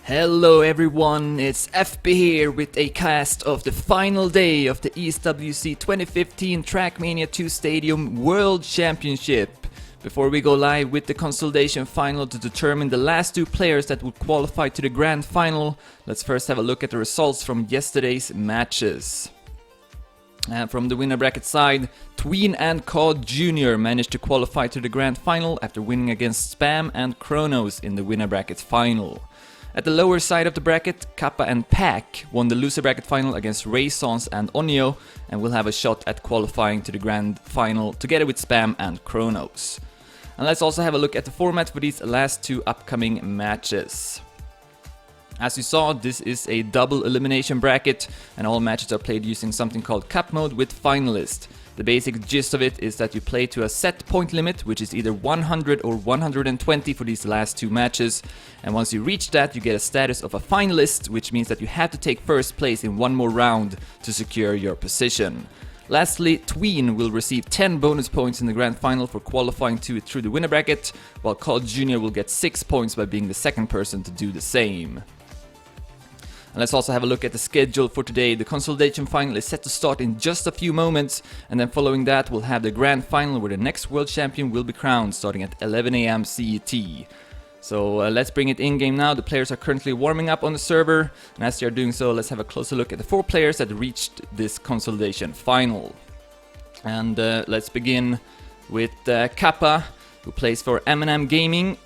Hello everyone, it's FB here with a cast of the final day of the ESWC 2015 Trackmania 2 Stadium World Championship. Before we go live with the Consolidation Final to determine the last two players that will qualify to the Grand Final, let's first have a look at the results from yesterday's matches. From the winner bracket side, Tween and Cod Jr. managed to qualify to the Grand Final after winning against Spam and Kronos in the winner bracket final. At the lower side of the bracket, Kappa and Pack won the loser bracket final against Raisons and Onyo and will have a shot at qualifying to the Grand Final together with Spam and Kronos. And let's also have a look at the format for these last two upcoming matches. As you saw, this is a double elimination bracket and all matches are played using something called Cup mode with finalist. The basic gist of it is that you play to a set point limit, which is either 100 or 120 for these last two matches, and once you reach that you get a status of a finalist, which means that you have to take first place in one more round to secure your position. Lastly, Tween will receive 10 bonus points in the Grand Final for qualifying to it through the winner bracket, while Cod Jr. will get 6 points by being the second person to do the same. And let's also have a look at the schedule for today. The Consolidation Final is set to start in just a few moments, and then following that we'll have the Grand Final where the next World Champion will be crowned starting at 11 AM CET. So let's bring it in-game now. The players are currently warming up on the server, and as they are doing so, let's have a closer look at the 4 players that reached this Consolidation Final. And let's begin with Kappa, who plays for M&M Gaming.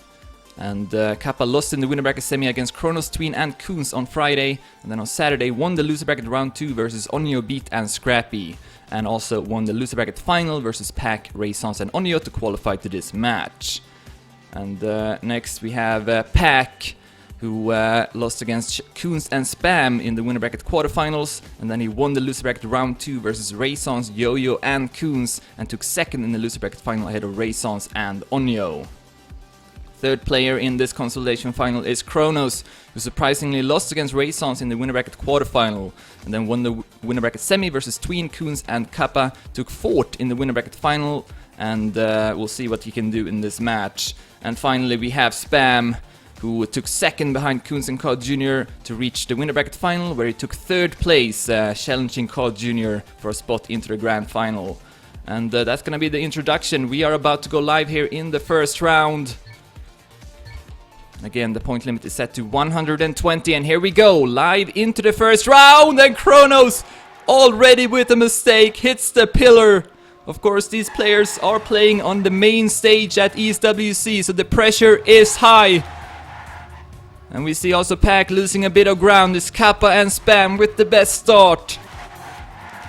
And Kappa lost in the winner bracket semi against Kronos, Tween and Coons on Friday, and then on Saturday won the loser bracket round 2 versus Onyo, Beat and Scrappy, and also won the loser bracket final versus Pack, Raisons and Onyo to qualify to this match. And next we have Pack, who lost against Coons and Spam in the winner bracket quarterfinals, and then he won the loser bracket round 2 versus Raisons, Yo-Yo and Coons, and took second in the loser bracket final ahead of Raisons and Onyo. Third player in this Consolidation Final is Kronos, who surprisingly lost against Raisons in the winner bracket quarterfinal, and then won the winner bracket semi versus Tween, Coons and Kappa, took fourth in the winner bracket final, and we'll see what he can do in this match. And finally we have Spam, who took second behind Coons and Cod Jr. to reach the winner bracket final, where he took third place, challenging Cod Jr. for a spot into the Grand Final. And that's gonna be the introduction. We are about to go live here in the first round. Again, the point limit is set to 120, and here we go, live into the first round, and Kronos, already with a mistake, hits the pillar. Of course, these players are playing on the main stage at ESWC, so the pressure is high. And we see also Pack losing a bit of ground. It's Kappa and Spam with the best start.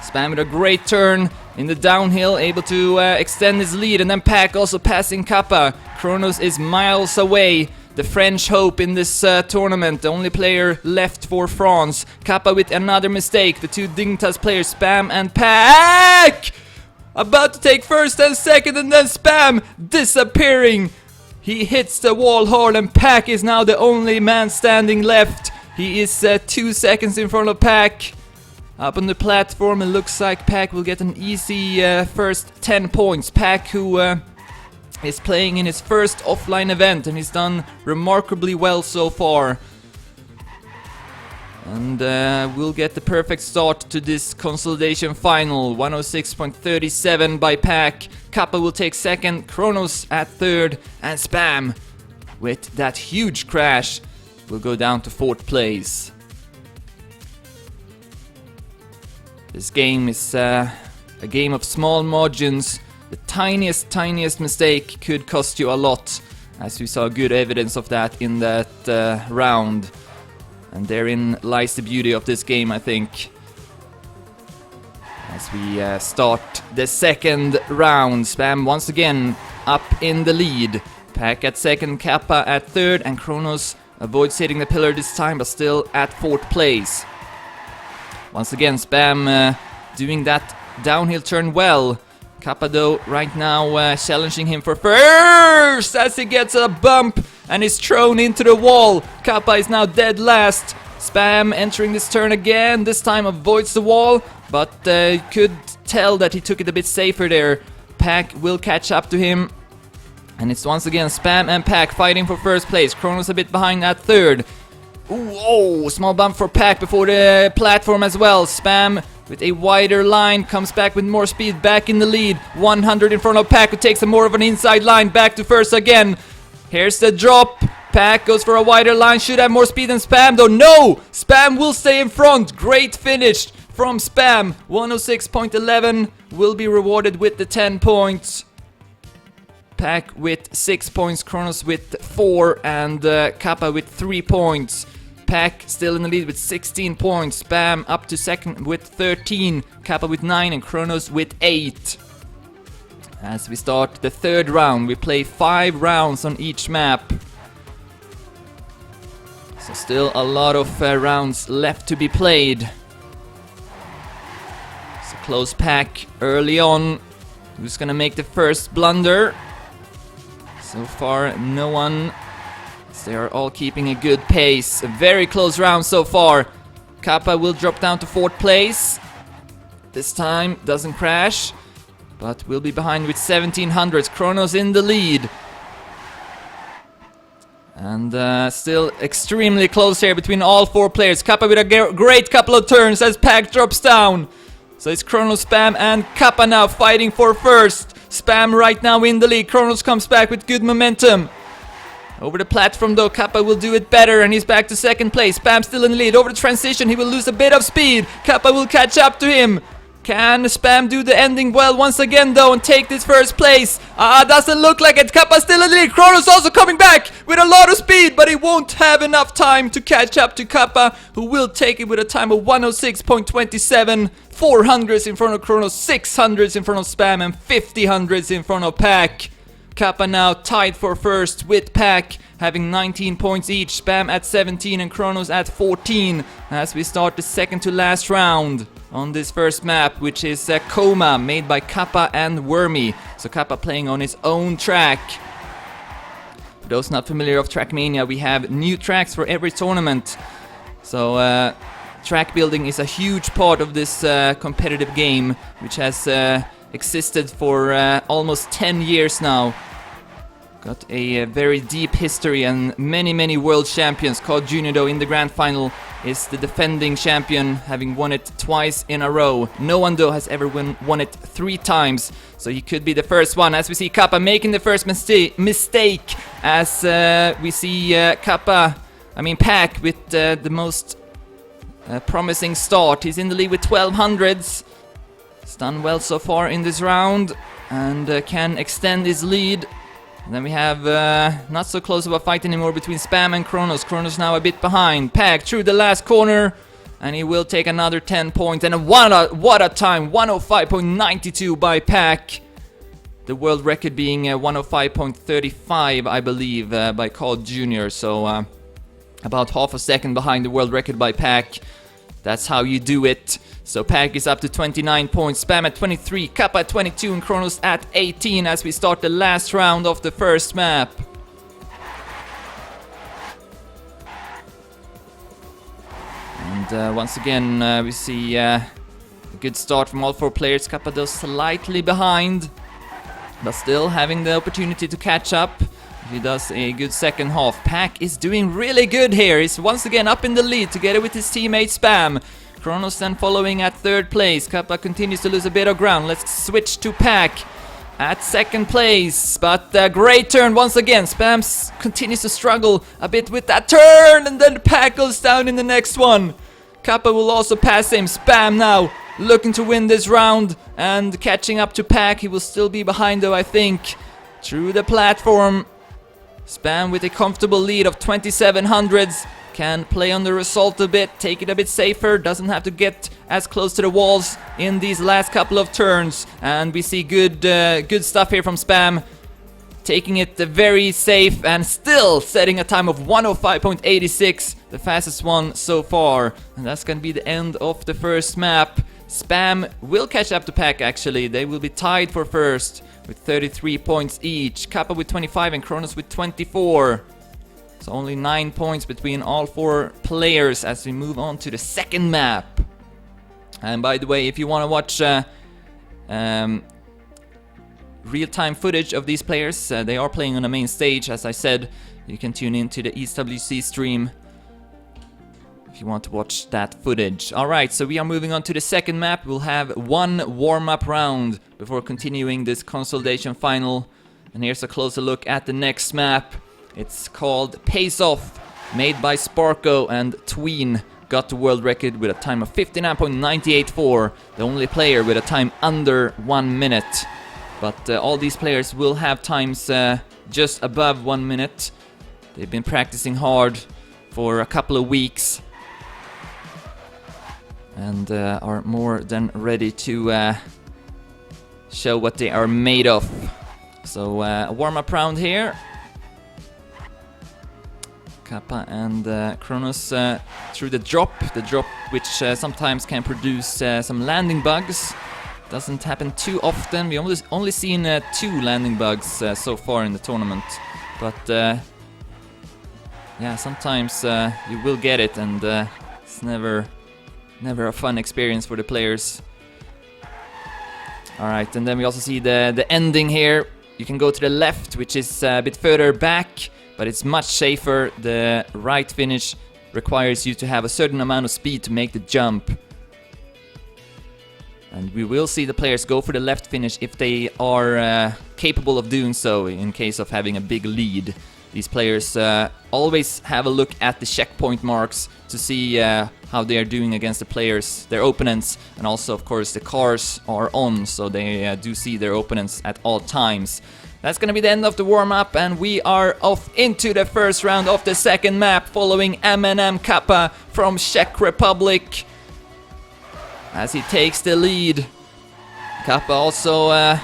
Spam with a great turn in the downhill, able to extend his lead, and then Pack also passing Kappa. Kronos is miles away. The French hope in this tournament, the only player left for France. Kappa with another mistake. The two Dignitas players, Spam and Pack, about to take first and second, and then Spam disappearing. He hits the wall hard, and Pack is now the only man standing left. He is 2 seconds in front of Pack. Up on the platform, it looks like Pack will get an easy first 10 points. Pack, who is playing in his first offline event, and he's done remarkably well so far. And we'll get the perfect start to this Consolidation Final. 106.37 by Pack. Kappa will take second, Kronos at third, and Spam, with that huge crash, will go down to fourth place. This game is a game of small margins. The tiniest mistake could cost you a lot, as we saw good evidence of that in that round. And therein lies the beauty of this game, I think. As we start the second round, Spam once again up in the lead. Pack at second, Kappa at third, and Kronos avoids hitting the pillar this time, but still at fourth place. Once again, Spam doing that downhill turn well. Kappa though right now challenging him for first as he gets a bump and is thrown into the wall. Kappa is now dead last. Spam entering this turn again, this time avoids the wall, but you could tell that he took it a bit safer there. Pack will catch up to him, and it's once again Spam and Pack fighting for first place. Kronos a bit behind at third. Ooh, oh, small bump for Pack before the platform as well. Spam with a wider line, comes back with more speed, back in the lead. 100 in front of Pack, who takes a more of an inside line, back to first again. Here's the drop. Pack goes for a wider line, should have more speed than Spam though. No! Spam will stay in front. Great finish from Spam. 106.11 will be rewarded with the 10 points. Pack with 6 points, Kronos with 4, and Kappa with 3 points. Pack still in the lead with 16 points. Spam up to second with 13. Kappa with 9 and Kronos with 8. As we start the third round, we play 5 rounds on each map. So still a lot of rounds left to be played. So close Pack early on. Who's gonna make the first blunder? So far, no one. They are all keeping a good pace. A very close round so far. Kappa will drop down to 4th place. This time, doesn't crash. But will be behind with 1700s. Kronos in the lead. And still extremely close here between all 4 players. Kappa with a great couple of turns as Pack drops down. So it's Kronos, Spam and Kappa now fighting for first. Spam right now in the lead. Kronos comes back with good momentum. Over the platform though, Kappa will do it better and he's back to 2nd place. Spam still in the lead. Over the transition, he will lose a bit of speed. Kappa will catch up to him. Can Spam do the ending well once again though and take this 1st place? Doesn't look like it. Kappa still in the lead. Kronos also coming back with a lot of speed, but he won't have enough time to catch up to Kappa, who will take it with a time of 106.27. 400s in front of Kronos, 600s in front of Spam, and 5000s in front of Pack. Kappa now tied for first with Pack, having 19 points each. Spam at 17 and Kronos at 14 as we start the second to last round on this first map, which is Coma, made by Kappa and Wormy. So Kappa playing on his own track. For those not familiar of Trackmania, we have new tracks for every tournament. So track building is a huge part of this competitive game, which has existed for almost 10 years now. Got a very deep history and many world champions. COD Junior though in the grand final is the defending champion, having won it twice in a row. No one though has ever won it 3 times, so he could be the first one. As we see Kappa making the first mistake as we see Pack with the most promising start. He's in the lead with 1200s. He's done well so far in this round and can extend his lead. And then we have not so close of a fight anymore between Spam and Kronos. Kronos now a bit behind. Pack through the last corner and he will take another 10 points. And what a time! 105.92 by Pack. The world record being 105.35, I believe, by COD Junior. So about half a second behind the world record by Pack. That's how you do it. So Pack is up to 29 points, Spam at 23, Kappa at 22 and Kronos at 18 as we start the last round of the first map. And once again we see a good start from all 4 players. Kappa though slightly behind, but still having the opportunity to catch up. He does a good second half. Pack is doing really good here. He's once again up in the lead together with his teammate Spam. Kronos then following at 3rd place. Kappa continues to lose a bit of ground. Let's switch to Pack at 2nd place. But great turn once again. Spam continues to struggle a bit with that turn. And then Pack goes down in the next one. Kappa will also pass him. Spam now looking to win this round and catching up to Pack. He will still be behind though, I think. Through the platform. Spam with a comfortable lead of 2700s. Can play on the result a bit, take it a bit safer, doesn't have to get as close to the walls in these last couple of turns. And we see good stuff here from Spam, taking it very safe and still setting a time of 105.86, the fastest one so far. And that's gonna be the end of the first map. Spam will catch up to Pack actually, they will be tied for first with 33 points each. Kappa with 25 and Kronos with 24. So only 9 points between all 4 players as we move on to the second map. And by the way, if you want to watch real-time footage of these players, they are playing on the main stage, as I said. You can tune in to the ESWC stream if you want to watch that footage. Alright, so we are moving on to the second map. We'll have one warm-up round before continuing this Consolidation Final. And here's a closer look at the next map. It's called Pace Off, made by Sparko, and Tween got the world record with a time of 59.984, the only player with a time under 1 minute. But all these players will have times just above 1 minute. They've been practicing hard for a couple of weeks and are more than ready to show what they are made of. So a warm-up round here. Kappa and Kronos through the drop which sometimes can produce some landing bugs. Doesn't happen too often. We only seen 2 landing bugs so far in the tournament, but yeah, sometimes you will get it, and it's never a fun experience for the players. Alright, and then we also see the ending here. You can go to the left, which is a bit further back, but it's much safer. The right finish requires you to have a certain amount of speed to make the jump. And we will see the players go for the left finish if they are capable of doing so in case of having a big lead. These players always have a look at the checkpoint marks to see how they are doing against the players, their opponents, and also of course the cars are on, so they do see their opponents at all times. That's gonna be the end of the warm-up, and we are off into the first round of the second map, following M&M Kappa from Czech Republic as he takes the lead. Kappa also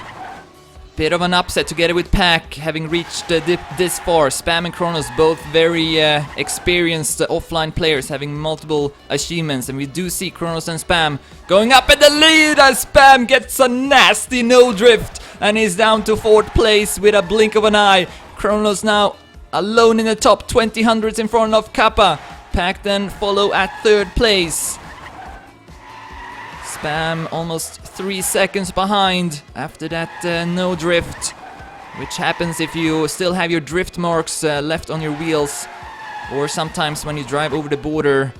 bit of an upset together with Pack, having reached this far. Spam and Kronos, both very experienced offline players, having multiple achievements, and we do see Kronos and Spam going up in the lead as Spam gets a nasty no drift and is down to 4th place with a blink of an eye. Kronos now alone in the top 20 in front of Kappa. Pack then follow at 3rd place. Spam almost 3 seconds behind after that no drift, which happens if you still have your drift marks left on your wheels, or sometimes when you drive over the border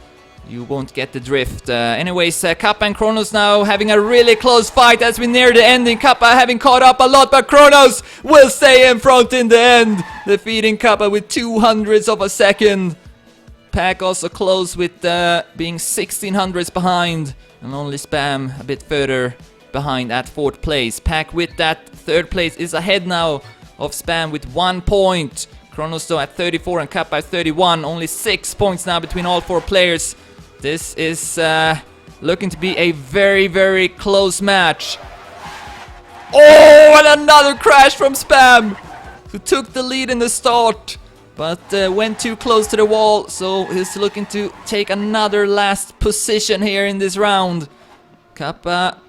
you won't get the drift. Anyways, Kappa and Kronos now having a really close fight as we near the ending. Kappa having caught up a lot, but Kronos will stay in front in the end, defeating Kappa with 200ths of a second. Pack also close with being 1600ths behind, and only Spam a bit further behind at 4th place. Pack with that 3rd place is ahead now of Spam with 1 point. Kronos though at 34 and Kappa at 31. Only 6 points now between all 4 players. This is looking to be a very close match. Oh, and another crash from Spam, who took the lead in the start, but went too close to the wall, so he's looking to take another last position here in this round. Kappa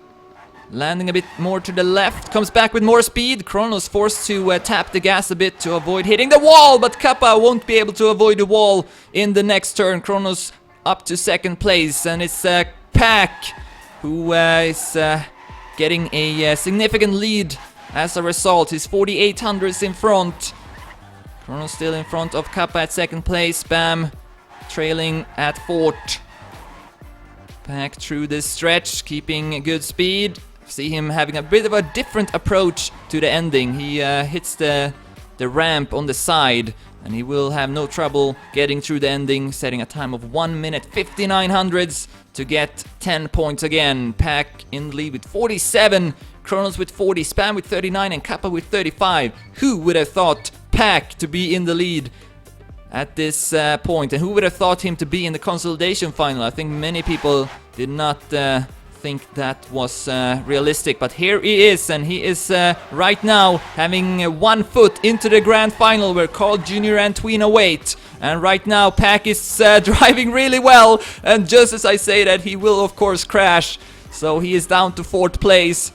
landing a bit more to the left, comes back with more speed. Kronos forced to tap the gas a bit to avoid hitting the wall, but Kappa won't be able to avoid the wall in the next turn. Kronos up to 2nd place, and it's Pack who is getting a significant lead as a result. He's 4800ths in front. Kronos still in front of Kappa at 2nd place. Spam trailing at 4th. Pack through this stretch, keeping good speed. See him having a bit of a different approach to the ending. He hits the ramp on the side, and he will have no trouble getting through the ending, setting a time of 1 minute 5900ths to get 10 points again. Pack in the lead with 47, Kronos with 40, Spam with 39, and Kappa with 35. Who would have thought Pack to be in the lead at this point, and who would have thought him to be in the Consolidation Final? I think many people did not think that was realistic, but here he is, and he is right now having 1 foot into the Grand Final where Carl Jr. and Tween await. And right now Pack is driving really well, and just as I say that, he will of course crash, so he is down to 4th place.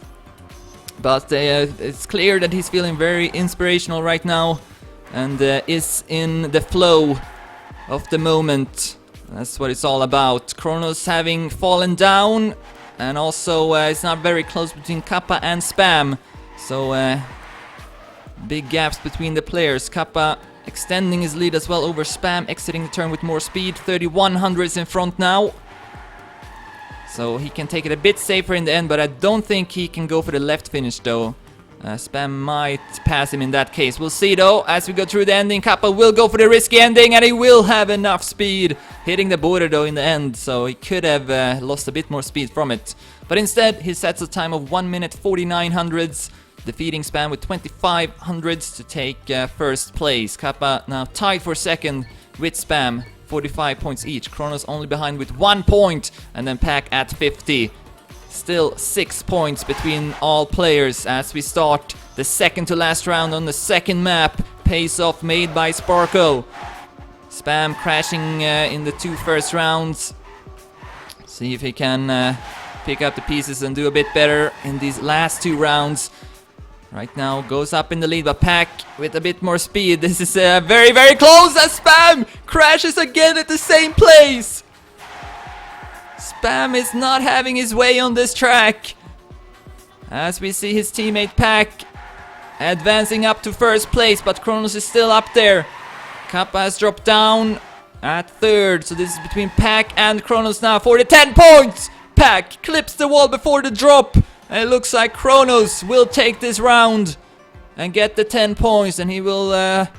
But it's clear that he's feeling very inspirational right now, and is in the flow of the moment. That's what it's all about. Kronos having fallen down, and also it's not very close between Kappa and Spam, so big gaps between the players. Kappa extending his lead as well over Spam, exiting the turn with more speed. 3100s in front now. So he can take it a bit safer in the end, but I don't think he can go for the left finish though. Spam might pass him in that case. We'll see though, as we go through the ending. Kappa will go for the risky ending, and he will have enough speed. Hitting the border though in the end, so he could have lost a bit more speed from it. But instead, he sets a time of 1 minute 49 hundredths, defeating Spam with 25 hundredths to take first place. Kappa now tied for second with Spam, 45 points each. Kronos only behind with 1 point, and then Pack at 50. Still 6 points between all players as we start the second to last round on the second map. Pace off made by Sparkle. Spam crashing in the 2 first rounds. See if he can pick up the pieces and do a bit better in these last 2 rounds. Right now goes up in the lead, but Pack with a bit more speed. This is very, very close as Spam crashes again at the same place. Spam is not having his way on this track. As we see his teammate Pack advancing up to first place, but Kronos is still up there. Kappa has dropped down at third, so this is between Pack and Kronos now for the 10 points. Pack clips the wall before the drop, and it looks like Kronos will take this round and get the 10 points, and he will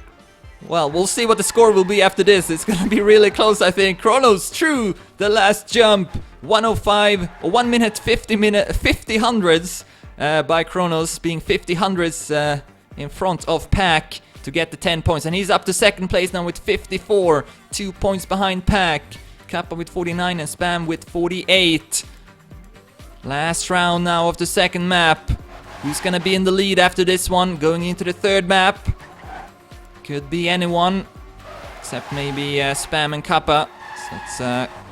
well, we'll see what the score will be after this. It's gonna be really close, I think. Kronos through the last jump. 105 or 1 minute 50 hundredths by Kronos, being 50 hundredths in front of Pack to get the 10 points. And he's up to second place now with 54, 2 points behind Pack. Kappa with 49 and Spam with 48. Last round now of the second map. Who's gonna be in the lead after this one? Going into the third map. Could be anyone, except maybe Spam and Kappa. So it's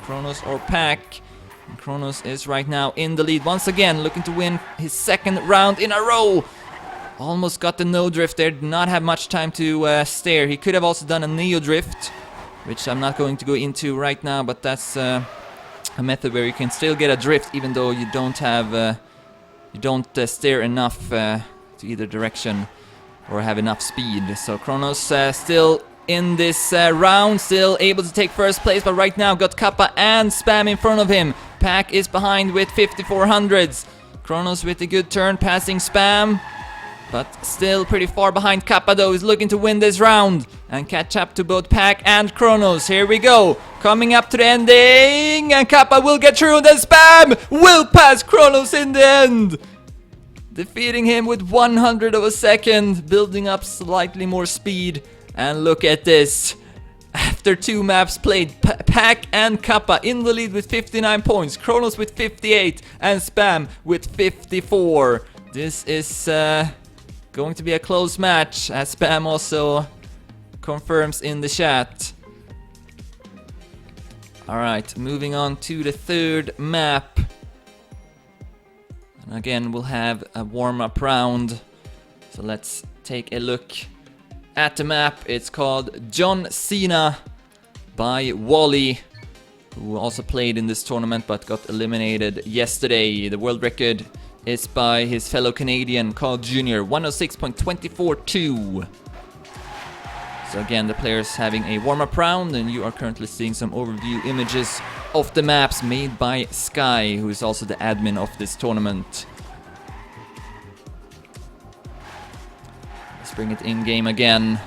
Kronos or Pack. And Kronos is right now in the lead once again, looking to win his second round in a row. Almost got the no drift there, did not have much time to stare. He could have also done a neo drift, which I'm not going to go into right now, but that's a method where you can still get a drift even though you don't have, steer enough to either direction or have enough speed. So Kronos still in this round, still able to take first place, but right now got Kappa and Spam in front of him. Pack is behind with 5400s. Kronos with a good turn, passing Spam, but still pretty far behind. Kappa though is looking to win this round and catch up to both Pack and Kronos. Here we go, coming up to the ending, and Kappa will get through, and then Spam will pass Kronos in the end, defeating him with 100 of a second, building up slightly more speed. And look at this. After 2 maps played, Pack and Kappa in the lead with 59 points, Kronos with 58, and Spam with 54. This is going to be a close match, as Spam also confirms in the chat. Alright, moving on to the third map. And again, we'll have a warm-up round. So let's take a look at the map. It's called John Cena by Wally, who also played in this tournament but got eliminated yesterday. The world record is by his fellow Canadian Carl Jr., 106.242. So again, the players having a warm-up round, and you are currently seeing some overview images of the maps made by Sky, who is also the admin of this tournament. Let's bring it in-game again.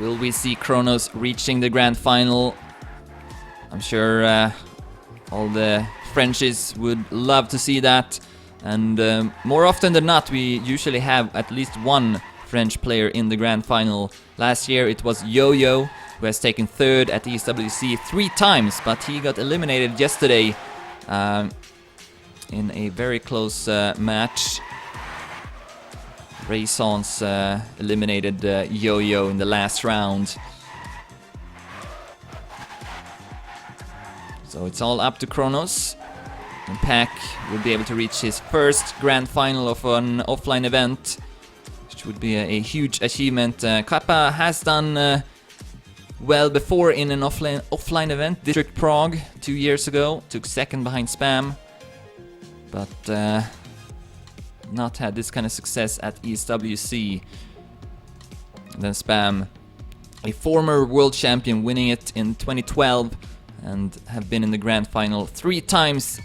Will we see Kronos reaching the grand final? I'm sure all the Frenchies would love to see that. And more often than not, we usually have at least one French player in the grand final. Last year it was Yo-Yo, who has taken third at the ESWC 3 times, but he got eliminated yesterday in a very close match. Raisons eliminated Yo-Yo in the last round. So it's all up to Kronos. And Pack will be able to reach his first grand final of an offline event, which would be a huge achievement. Kappa has done well before in an offline event, District Prague 2 years ago, took second behind Spam, but not had this kind of success at ESWC. And then Spam, a former world champion, winning it in 2012 and have been in the grand final 3 times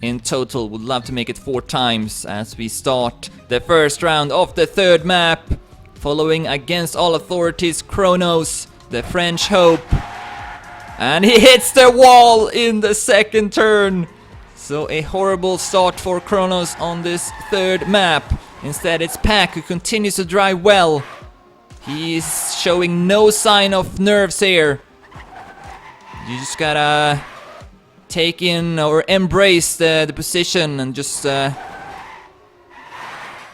in total. Would love to make it 4 times as we start the first round of the third map. Following against all authorities, Kronos, the French hope. And he hits the wall in the second turn. So a horrible start for Kronos on this third map. Instead it's Pack who continues to drive well. He's showing no sign of nerves here. You just gotta take in or embrace the position and just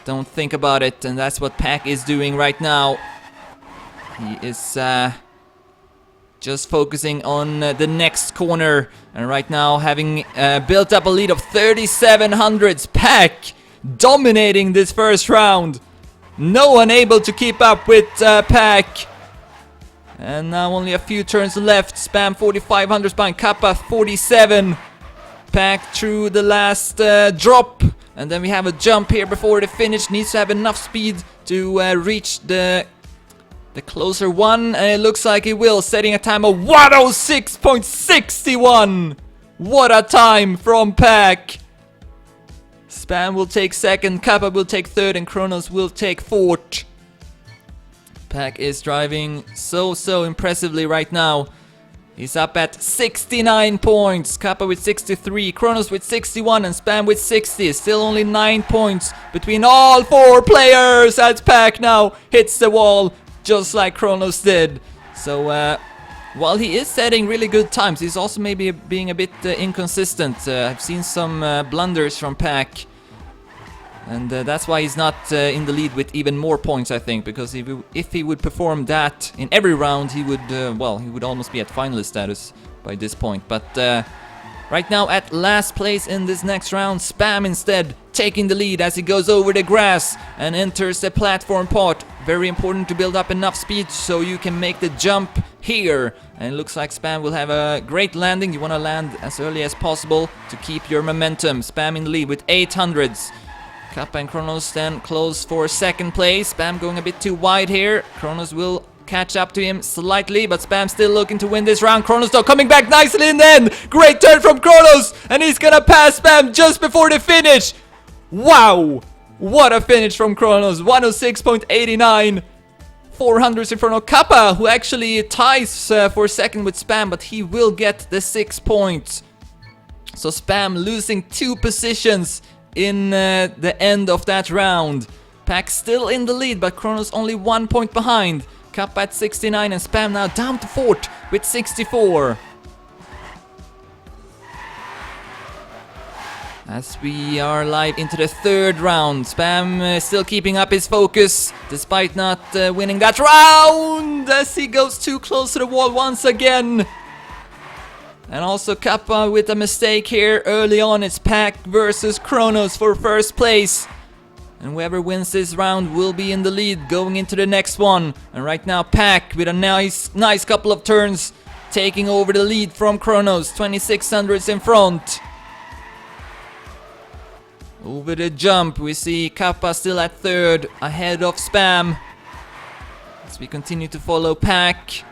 don't think about it. And that's what Pack is doing right now. He is just focusing on the next corner. And right now having built up a lead of 3,700s. Pack dominating this first round. No one able to keep up with Pack. And now only a few turns left. Spam 4,500 behind Kappa 47. Pack through the last drop. And then we have a jump here before the finish. Needs to have enough speed to reach the closer one. And it looks like he will. Setting a time of 106.61. What a time from Pack. Spam will take second. Kappa will take third. And Kronos will take fourth. Pack is driving so impressively right now. He's up at 69 points. Kappa with 63, Kronos with 61, and Spam with 60. Still only 9 points between all 4 players as Pack now hits the wall just like Kronos did. So while he is setting really good times, he's also maybe being a bit inconsistent. I've seen some blunders from Pack. And that's why he's not in the lead with even more points, I think. Because if he would perform that in every round, he would, well, he would almost be at finalist status by this point. But right now at last place in this next round, Spam instead taking the lead as he goes over the grass and enters the platform part. Very important to build up enough speed so you can make the jump here. And it looks like Spam will have a great landing. You want to land as early as possible to keep your momentum. Spam in the lead with 800s. Kappa and Kronos then close for second place. Spam going a bit too wide here. Kronos will catch up to him slightly, but Spam still looking to win this round. Kronos though coming back nicely in the end. Great turn from Kronos, and he's gonna pass Spam just before the finish. Wow! What a finish from Kronos. 106.89. 400s in front of Kappa, who actually ties for second with Spam, but he will get the 6 points. So Spam losing 2 positions in the end of that round. Pack still in the lead, but Kronos only 1 point behind. Kappa at 69 and Spam now down to 4th with 64. As we are live into the third round, Spam still keeping up his focus despite not winning that round as he goes too close to the wall once again. And also Kappa with a mistake here early on. It's Pack versus Kronos for first place. And whoever wins this round will be in the lead going into the next one. And right now Pack with a nice couple of turns taking over the lead from Kronos. 2600s in front. Over the jump we see Kappa still at third ahead of Spam. As we continue to follow Pack.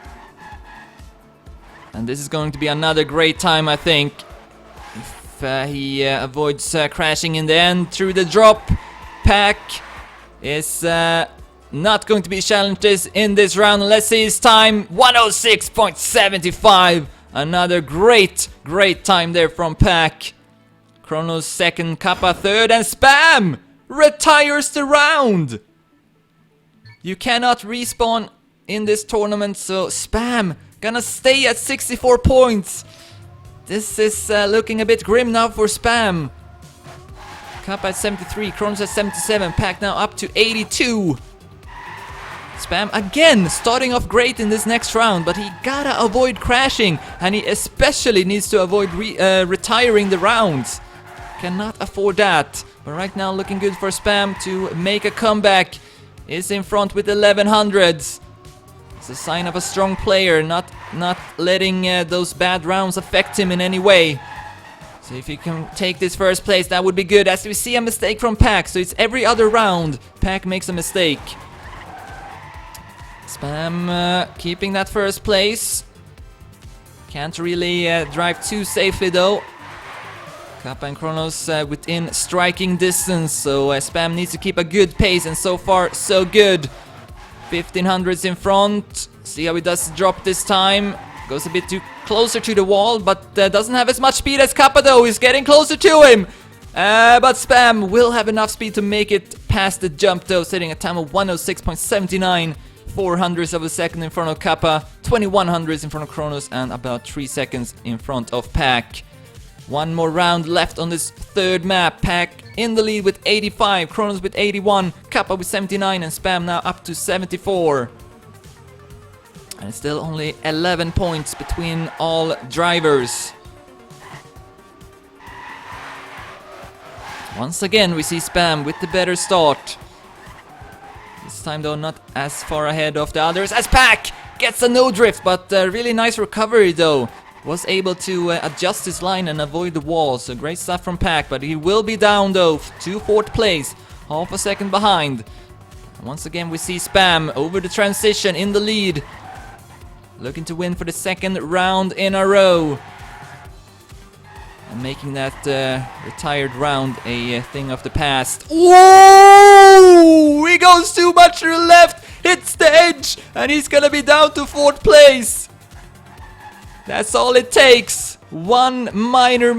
And this is going to be another great time, I think. If he avoids crashing in the end through the drop. Pack is not going to be challenged in this round. Let's see his time. 106.75. Another great time there from Pack. Kronos second, Kappa third, and Spam retires the round. You cannot respawn in this tournament, so Spam gonna stay at 64 points. This is looking a bit grim now for Spam. Kappa at 73, Kronos at 77, Pack now up to 82. Spam again starting off great in this next round, but he gotta avoid crashing, and he especially needs to avoid retiring the rounds. Cannot afford that. But right now looking good for Spam to make a comeback. Is in front with 1100s. It's a sign of a strong player, not letting those bad rounds affect him in any way. So if he can take this first place, that would be good. As we see a mistake from Pack, so it's every other round Pack makes a mistake. Spam keeping that first place. Can't really drive too safely though. Kappa and Kronos within striking distance, so Spam needs to keep a good pace, and so far so good. 1500s in front. See how he does drop this time. Goes a bit too closer to the wall, but doesn't have as much speed as Kappa though. He's getting closer to him. But Spam will have enough speed to make it past the jump though, setting a time of 106.79. 400ths of a second in front of Kappa, 2100ths in front of Kronos, and about 3 seconds in front of Pack. One more round left on this third map. Pack in the lead with 85, Kronos with 81, Kappa with 79, and Spam now up to 74. And it's still only 11 points between all drivers. Once again we see Spam with the better start. This time though not as far ahead of the others as Pack gets a no drift, but really nice recovery though. Was able to adjust his line and avoid the wall, so great stuff from Pack, but he will be down though to 4th place, half a second behind. And once again we see Spam over the transition in the lead, looking to win for the 2nd round in a row. And making that retired round a thing of the past. Whoa! He goes too much to the left, hits the edge, and he's gonna be down to 4th place. That's all it takes. One minor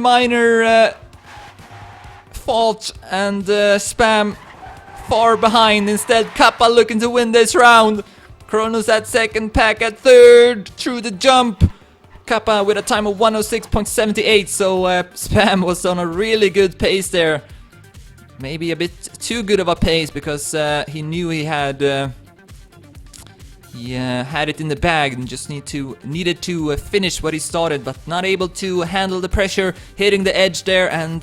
fault, and Spam far behind. Instead, Kappa looking to win this round. Kronos at 2nd, Pack at 3rd through the jump. Kappa with a time of 106.78, so Spam was on a really good pace there. Maybe a bit too good of a pace, because he knew he had it in the bag and just needed to finish what he started, but not able to handle the pressure, hitting the edge there, and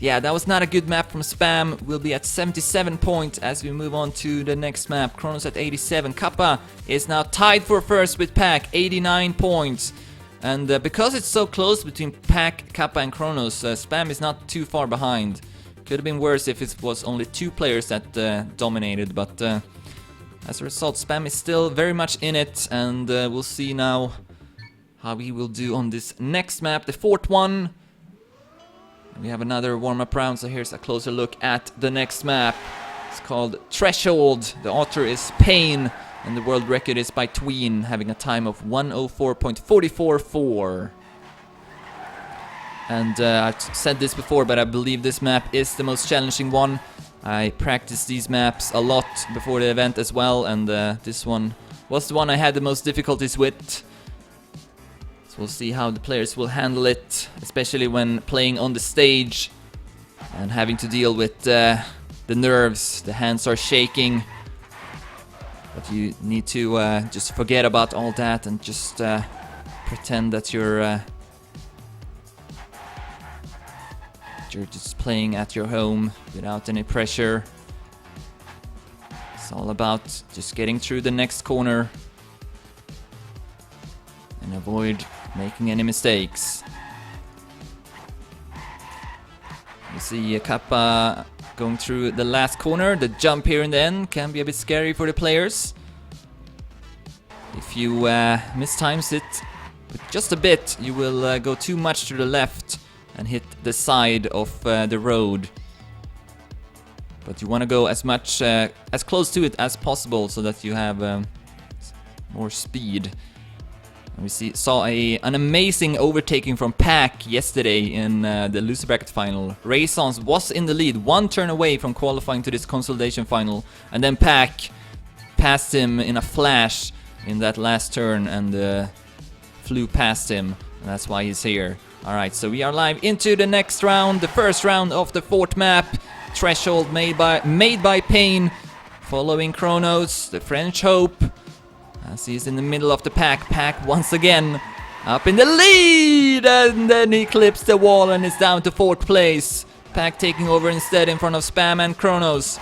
yeah, that was not a good map from Spam. We'll be at 77 points as we move on to the next map. Kronos at 87. Kappa is now tied for first with Pack, 89 points. And because it's so close between Pack, Kappa and Kronos, Spam is not too far behind. Could have been worse if it was only 2 players that dominated, but as a result, Spam is still very much in it, and we'll see now how he will do on this next map, the 4th one. We have another warm-up round, so here's a closer look at the next map. It's called Threshold. The author is Pain, and the world record is by Tween, having a time of 104.444. And I've said this before, but I believe this map is the most challenging one. I practiced these maps a lot before the event as well, and this one was the one I had the most difficulties with. So we'll see how the players will handle it, especially when playing on the stage and having to deal with the nerves. The hands are shaking, but you need to just forget about all that and just pretend that you're just playing at your home without any pressure. It's all about just getting through the next corner and avoid making any mistakes. You see Kappa going through the last corner. The jump here in the end can be a bit scary for the players. If you mistimes it with just a bit, you will go too much to the left and hit the side of the road. But you want to go as close to it as possible so that you have more speed. And we saw an amazing overtaking from Pack yesterday in the loser bracket final. Raisons was in the lead, 1 turn away from qualifying to this Consolidation Final, and then Pack passed him in a flash in that last turn and flew past him. And that's why he's here. Alright, so we are live into the next round, the first round of the 4th map. Threshold made by Pain, following Kronos, the French Hope, as he's in the middle of the pack. Pack once again up in the lead, and then he clips the wall and is down to 4th place. Pack taking over instead in front of Spam and Kronos.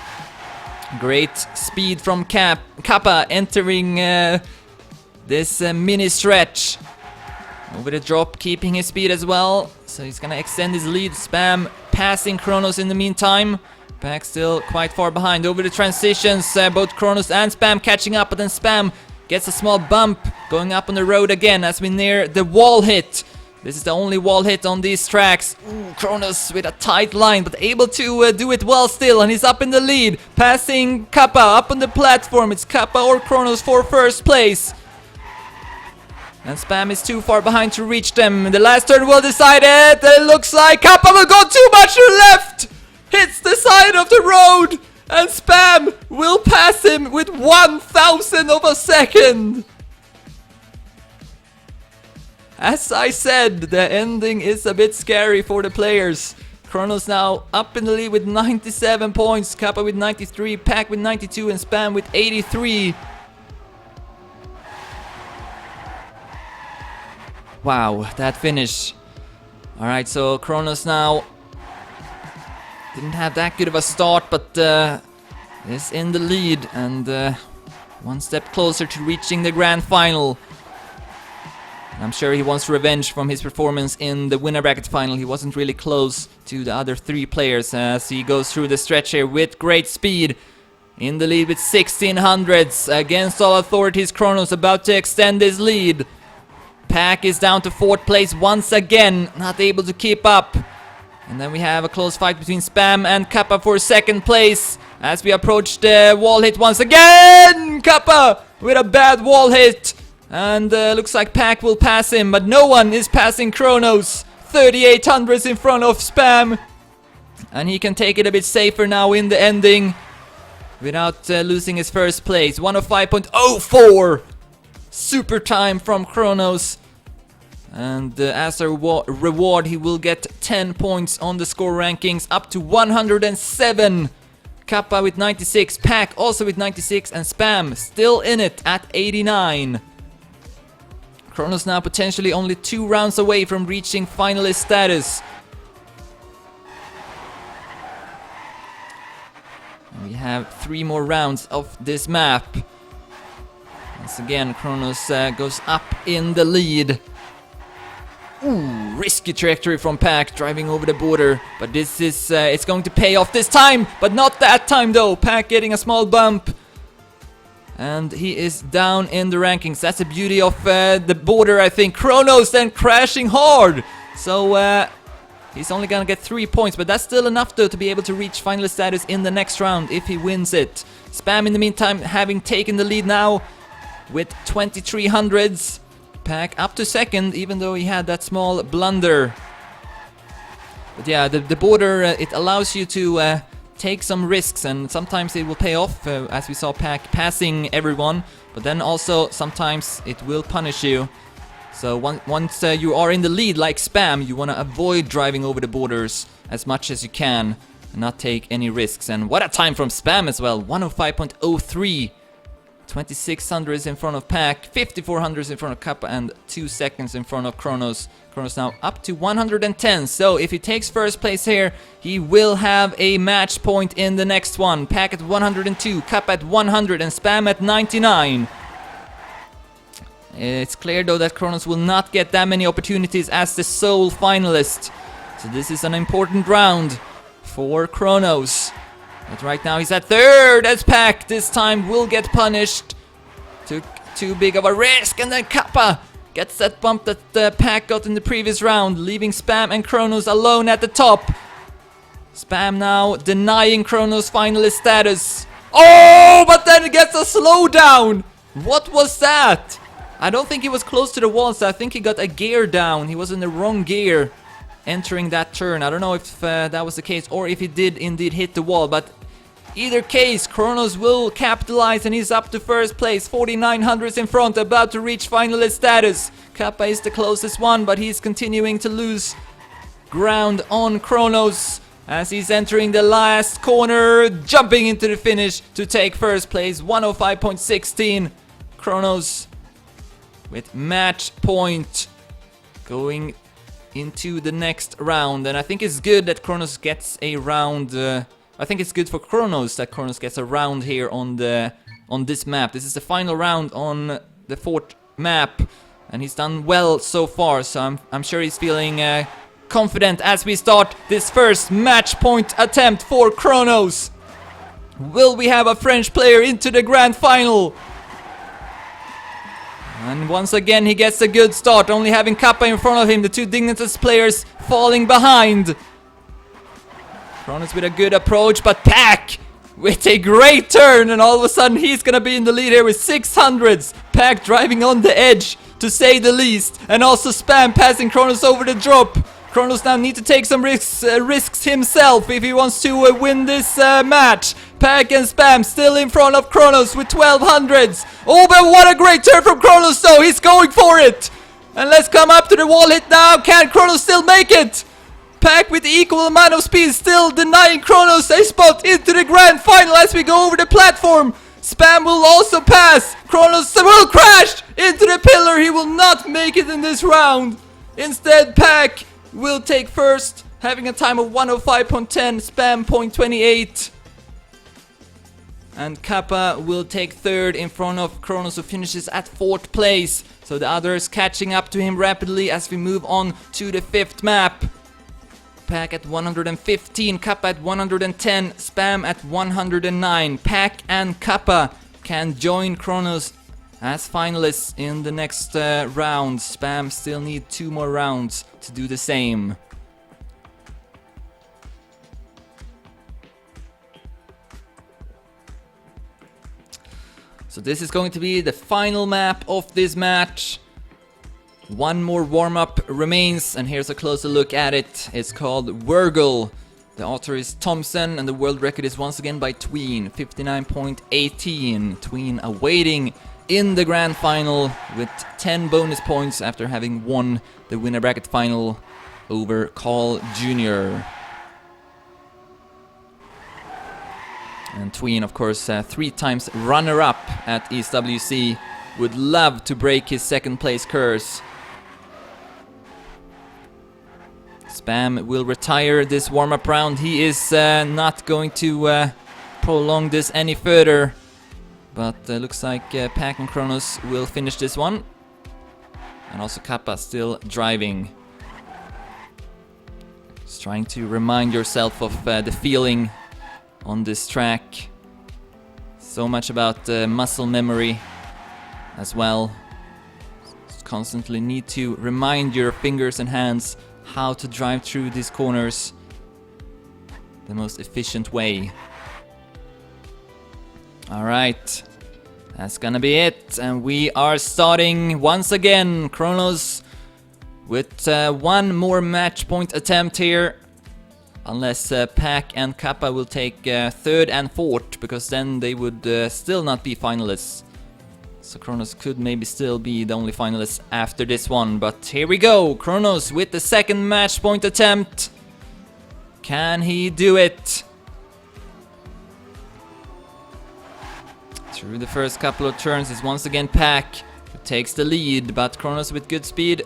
Great speed from Kappa entering this mini stretch. Over the drop, keeping his speed as well, so he's gonna extend his lead. Spam passing Kronos in the meantime. Pack still quite far behind. Over the transitions, both Kronos and Spam catching up, but then Spam gets a small bump going up on the road again as we near the wall hit. This is the only wall hit on these tracks. Ooh, Kronos with a tight line, but able to do it well still, and he's up in the lead, passing Kappa up on the platform. It's Kappa or Kronos for first place. And Spam is too far behind to reach them. The last turn will decide it. It looks like Kappa will go too much to the left. Hits the side of the road. And Spam will pass him with 1,000 of a second. As I said, the ending is a bit scary for the players. Kronos now up in the lead with 97 points. Kappa with 93, Pack with 92, and Spam with 83. Wow, that finish. Alright, so Kronos now didn't have that good of a start, but is in the lead and one step closer to reaching the grand final. I'm sure he wants revenge from his performance in the winner bracket final. He wasn't really close to the other three players as he goes through the stretch here with great speed. In the lead with 1600s. Against all authorities, Kronos about to extend his lead. Pack is down to 4th place once again, not able to keep up. And then we have a close fight between Spam and Kappa for 2nd place. As we approach the wall hit once again! Kappa with a bad wall hit. And looks like Pack will pass him, but no one is passing Kronos. 3800s in front of Spam. And he can take it a bit safer now in the ending without losing his first place. 105.04. Super time from Kronos. And as a reward, he will get 10 points on the score rankings, up to 107. Kappa with 96, Pack also with 96, and Spam still in it at 89. Kronos now potentially only 2 rounds away from reaching finalist status. And we have 3 more rounds of this map. Once again, Kronos goes up in the lead. Ooh, risky trajectory from Pack, driving over the border. But this is, it's going to pay off this time, but not that time though. Pack getting a small bump. And he is down in the rankings. That's the beauty of the border, I think. Kronos then crashing hard. So he's only gonna get 3 points, but that's still enough though to be able to reach finalist status in the next round if he wins it. Spam in the meantime having taken the lead now with 2300s. Pack up to 2nd, even though he had that small blunder. But yeah, the border, it allows you to take some risks, and sometimes it will pay off, as we saw Pack passing everyone, but then also sometimes it will punish you. So once you are in the lead like Spam, you want to avoid driving over the borders as much as you can and not take any risks. And what a time from Spam as well, 105.03. 2600s in front of Pack, 5400s in front of Kappa, and 2 seconds in front of Kronos. Kronos now up to 110, so if he takes first place here, he will have a match point in the next one. Pack at 102, Kappa at 100, and Spam at 99. It's clear though that Kronos will not get that many opportunities as the sole finalist, so this is an important round for Kronos. But right now he's at 3rd as Pack this time will get punished. Took too big of a risk, and then Kappa gets that bump that Pack got in the previous round, leaving Spam and Kronos alone at the top. Spam now denying Kronos finalist status. Oh, but then it gets a slowdown. What was that? I don't think he was close to the wall, so I think he got a gear down. He was in the wrong gear entering that turn. I don't know if that was the case or if he did indeed hit the wall, but either case, Kronos will capitalize and he's up to 1st place, 4900s in front, about to reach finalist status. Kappa is the closest one, but he's continuing to lose ground on Kronos as he's entering the last corner, jumping into the finish to take 1st place, 105.16. Kronos with match point going into the next round, and I think it's good that Kronos gets a round. I think it's good for Kronos that Kronos gets a round here on this map. This is the final round on the 4th map, and he's done well so far. So I'm sure he's feeling confident as we start this first match point attempt for Kronos. Will we have a French player into the grand final? And once again he gets a good start, only having Kappa in front of him, the two Dignitas players falling behind. Kronos with a good approach, but Pack with a great turn, and all of a sudden he's gonna be in the lead here with 600s. Pack driving on the edge, to say the least, and also Spam passing Kronos over the drop. Kronos now need to take some risks himself if he wants to win this match. Pack and Spam still in front of Kronos with 1200s. Oh, but what a great turn from Kronos though. He's going for it. And let's come up to the wall hit now. Can Kronos still make it? Pack with equal amount of speed still denying Kronos a spot into the grand final as we go over the platform. Spam will also pass. Kronos will crash into the pillar. He will not make it in this round. Instead, Pack will take first, having a time of 105.10, Spam 0.28. And Kappa will take third in front of Kronos, who finishes at 4th place. So the others catching up to him rapidly as we move on to the 5th map. Pack at 115, Kappa at 110, Spam at 109. Pack and Kappa can join Kronos as finalists in the next round. Spam still need 2 more rounds to do the same. So this is going to be the final map of this match. One more warm-up remains, and here's a closer look at it. It's called Wurgle. The author is Thompson, and the world record is once again by Tween, 59.18. Tween awaiting in the grand final with 10 bonus points after having won the winner bracket final over Carl Jr. And Tween, of course, 3 times runner-up at ESWC, would love to break his 2nd place curse. Spam will retire this warm-up round. He is not going to prolong this any further. But looks like Pack and Kronos will finish this one. And also Kappa still driving. Just trying to remind yourself of the feeling on this track. So much about muscle memory as well. Just constantly need to remind your fingers and hands how to drive through these corners the most efficient way. Alright, that's gonna be it, and we are starting once again. Kronos with 1 more match point attempt here, unless Pack and Kappa will take 3rd and 4th, because then they would still not be finalists. So Kronos could maybe still be the only finalist after this one, but here we go. Kronos with the 2nd match point attempt. Can he do it? Through the first couple of turns is once again Pack who takes the lead, but Kronos with good speed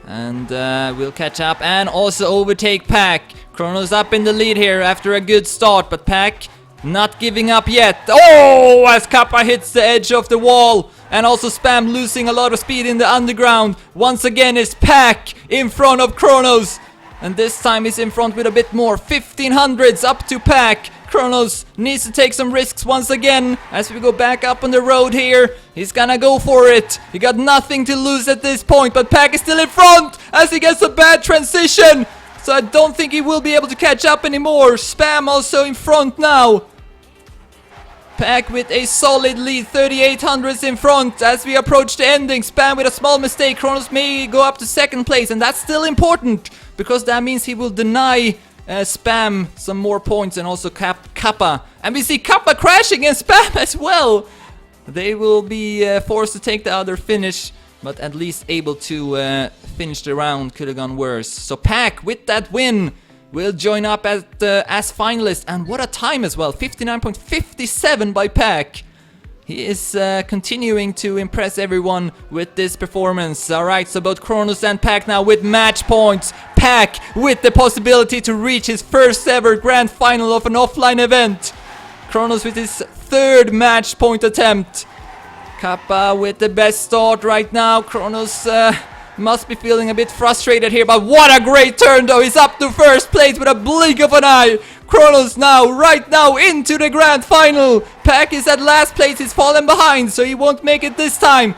and will catch up and also overtake Pack. Kronos up in the lead here after a good start, but Pack not giving up yet. Oh, as Kappa hits the edge of the wall, and also Spam losing a lot of speed in the underground. Once again is Pack in front of Kronos, and this time he's in front with a bit more. 1500s up to Pack. Kronos needs to take some risks once again as we go back up on the road here. He's gonna go for it. He got nothing to lose at this point, but Pack is still in front as he gets a bad transition. So I don't think he will be able to catch up anymore. Spam also in front now. Pack with a solid lead, 3800s in front as we approach the ending. Spam with a small mistake. Kronos may go up to 2nd place, and that's still important because that means he will deny Spam some more points, and also Kappa. And we see Kappa crashing and Spam as well. They will be forced to take the other finish, but at least able to finish the round. Could have gone worse. So Pack with that win will join up as finalist, and what a time as well, 59.57 by Pack. He is continuing to impress everyone with this performance. Alright, so both Kronos and Pack now with match points. Pack with the possibility to reach his 1st ever grand final of an offline event. Kronos with his 3rd match point attempt. Kappa with the best start right now. Kronos must be feeling a bit frustrated here, but what a great turn though. He's up to first place with a blink of an eye. Kronos now, right now, into the grand final. Pack is at last place, he's fallen behind, so he won't make it this time.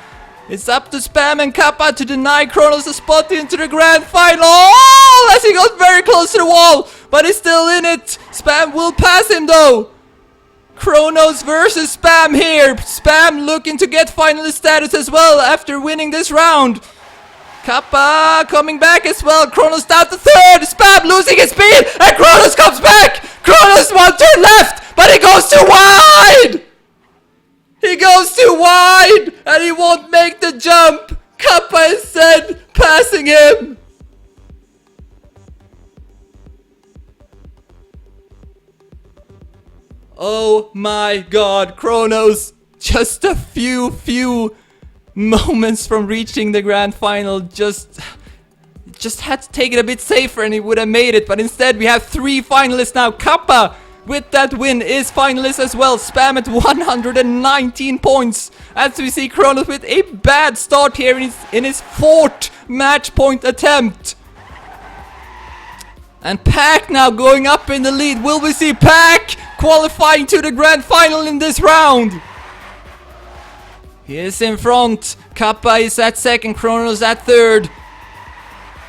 It's up to Spam and Kappa to deny Kronos a spot into the grand final. Oh, as he got very close to the wall, but he's still in it. Spam will pass him though. Kronos versus Spam here. Spam looking to get finalist status as well after winning this round. Kappa coming back as well. Kronos down to third. Spam losing his speed, and Kronos comes back. Kronos one turn left, but he goes too wide. He goes too wide, and he won't make the jump. Kappa instead passing him. Oh my god, Kronos, just a few moments from reaching the grand final, just had to take it a bit safer and he would have made it, but instead we have 3 finalists now. Kappa with that win is finalist as well. Spam at 119 points, as we see Kronos with a bad start here in his 4th match point attempt. And Pack now going up in the lead. Will we see Pack qualifying to the grand final in this round? He is in front. Kappa is at second, Kronos at third.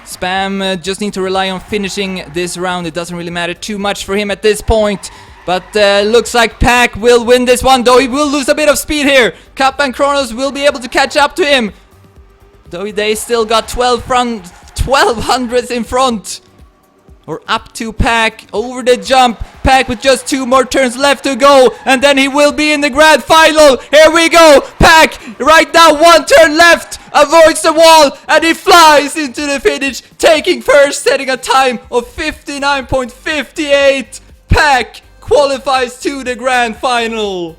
Spam just need to rely on finishing this round. It doesn't really matter too much for him at this point. But looks like Pack will win this one, though he will lose a bit of speed here. Kappa and Kronos will be able to catch up to him, though they still got 1200s in front. Or up to Pack over the jump. Pack with just 2 more turns left to go, and then he will be in the grand final. Here we go. Pack right now, 1 turn left, avoids the wall, and he flies into the finish, taking first, setting a time of 59.58. Pack qualifies to the grand final.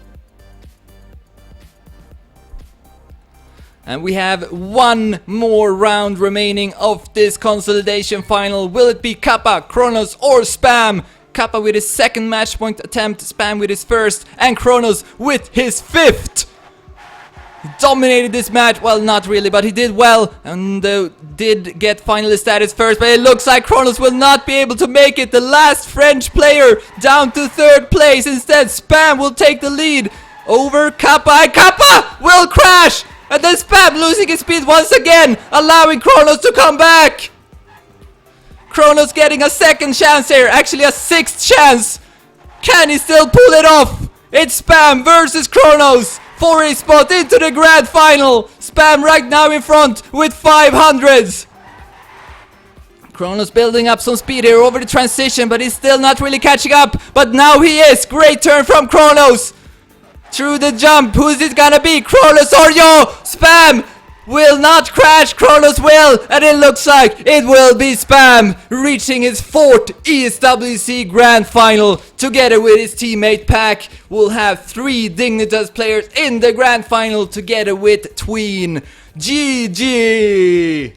And we have 1 more round remaining of this consolidation final. Will it be Kappa, Kronos, or Spam? Kappa with his 2nd match point attempt, Spam with his 1st, and Kronos with his 5th. He dominated this match. Well, not really, but he did well and did get finalist status first. But it looks like Kronos will not be able to make it. The last French player down to 3rd place. Instead, Spam will take the lead over Kappa, and Kappa will crash. And then Spam losing his speed once again, allowing Kronos to come back. Kronos getting a 2nd chance here, actually a 6th chance. Can he still pull it off? It's Spam versus Kronos for a spot into the grand final. Spam right now in front with 500s. Kronos building up some speed here over the transition, but he's still not really catching up. But now he is. Great turn from Kronos. Through the jump, who is it gonna be? Kronos or Yo? Spam will not crash, Kronos will, and it looks like it will be Spam, reaching his 4th ESWC Grand Final. Together with his teammate Pack, we'll have 3 Dignitas players in the Grand Final together with Tween. GG!